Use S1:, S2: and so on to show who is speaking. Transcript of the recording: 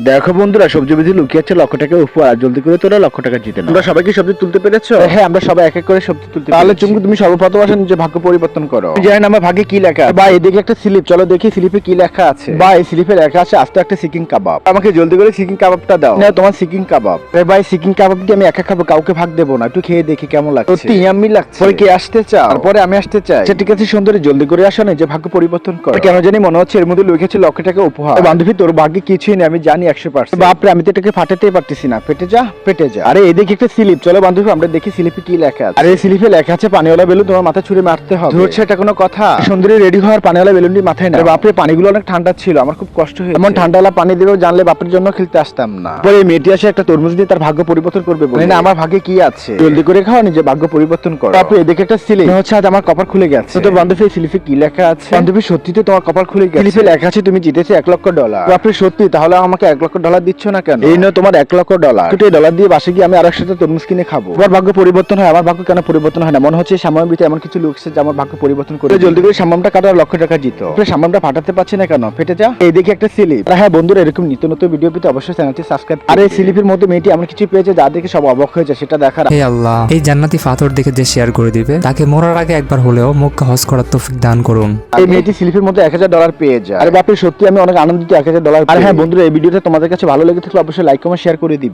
S1: দেখো বন্ধুরা, সবজি বিধি লুকিয়ে আছে লক্ষ টাকা উপহার। জলদি করে তোরা লক্ষ টাকা জিতে নাও। তোমরা সবাই কি সবজি তুলতে পেরেছো? হ্যাঁ, আমরা সবাই এক এক করে সবজি তুলতে। তাহলে চুমকু, তুমি সর্বপ্রথম আসেন যে ভাগ্য পরিবর্তন করো। জানেন আমার ভাগ্যে কি লেখা আছে? বা এদিকে একটা স্লিপ, চলো দেখি স্লিপে কি লেখা আছে। বা এই স্লিপে লেখা আছে আস্ত একটা চিকেন কাবাব। আমাকে জলদি করে চিকেন কাবাবটা দাও। না, তোমার চিকেন কাবাব। ভাই চিকেন কাবাব দিয়ে আমি একা খাবো, কাউকে ভাগ দেবো না। একটু খেয়ে দেখি কেমন লাগছে। সত্যি ইয়াম্মি লাগছে। পরে কে আসতে চাও? তারপরে আমি আসতে চাই। আচ্ছা ঠিক আছে সুন্দরী, জলদি করে আসো না, যে ভাগ্য পরিবর্তন করো। কেন জানি মনে হচ্ছে এর মধ্যে লুকিয়েছে লক্ষ টাকা উপহার। বান্ধবী, তোর ভাগ্যে কিছুই নেই, আমি জানি 100%। বাপরে, আমি তো এটাকে ফাটাতেই পারতেছি না। ফেটে যা, ফেটে যা। আরে এদিকে একটা স্লিপ, চলো বান্ধবী আমরা দেখি স্লিপে কি লেখা আছে। আরে স্লিপে লেখা আছে পানিওয়ালা বেলুন তোমার মাথা ছুঁড়ে মারতে হবে। ধরছে এটা কোনো কথা? সুন্দরী রেডি হওয়ার পানিওয়ালা বেলুনটি মাথায় না। বাপরে, পানিগুলো অনেক ঠান্ডা ছিল, আমার খুব কষ্ট হয়েছে। এমন ঠান্ডাওয়ালা পানি দেবেও জানলে বাপের জন্য খেলতে আসতাম না। পরে এই মেয়েটি আসে একটা তরমুজ দিয়ে তার ভাগ্য পরিবর্তন করবে বলে। না, আমার ভাগ্যে কি আছে? জলদি করে খাও, নিজে ভাগ্য পরিবর্তন করো। বাপরে, এদিকে একটা স্লিপ, হচ্ছে আজ আমার কপাল খুলে গেছে। তো বান্ধবী, এই স্লিপে কি লেখা আছে? বান্ধবী, সত্যি তো তোমার কপাল খুলে গেছে। স্লিপে লেখা আছে তুমি জিতেছো $1,00,000। বাপরে সত্যি? তাহলে আমাকে $1,00,000 দিচ্ছ না কেন? এই নাও তোমার $1,00,000। কিন্তু এই ডলার দিয়ে বাসে গিয়ে আমি আরেক সাথে তরমুজ কিনে খাবো। তোমার ভাগ্য পরিবর্তন হয়, আমার ভাগ্য কেন পরিবর্তন হয় না? মনে হচ্ছে সামনের ভিতরে এমন কিছু লুকছে যে আমার ভাগ্য পরিবর্তন করে। জলদি করে সামনামটা কাটো আর $1,00,000 জিতো। সামনামটা ফাটাতে পারছি না কেন? ফেটে যা। এই দেখি একটা স্লিপ। হ্যাঁ বন্ধুরা, এরকম নিত্য নতুন ভিডিও পেতে অবশ্যই চ্যানেলটি সাবস্ক্রাইব। আর এই স্লিপের মধ্যে মেয়েটি এমন কিছু পেয়েছে যা দেখে সব অবাক হয়ে যায়, সেটা দেখার।
S2: হে আল্লাহ, এই জান্নাতি পাথর দেখে যে শেয়ার করে দিবে তাকে মরার আগে একবার হলেও মক্কা হজ করার তৌফিক দান করুন।
S1: এই মেয়েটি স্লিপের মধ্যে $1,000 পেয়ে যায়। আরে বাপরে, সত্যি আমি অনেক আনন্দিত $1,000। আর হ্যাঁ বন্ধুরা, এই ভিডিওটা তোমাদের কাছে ভালো লেগে থাকলে অবশ্যই লাইক কমেন্ট শেয়ার করে দিবে।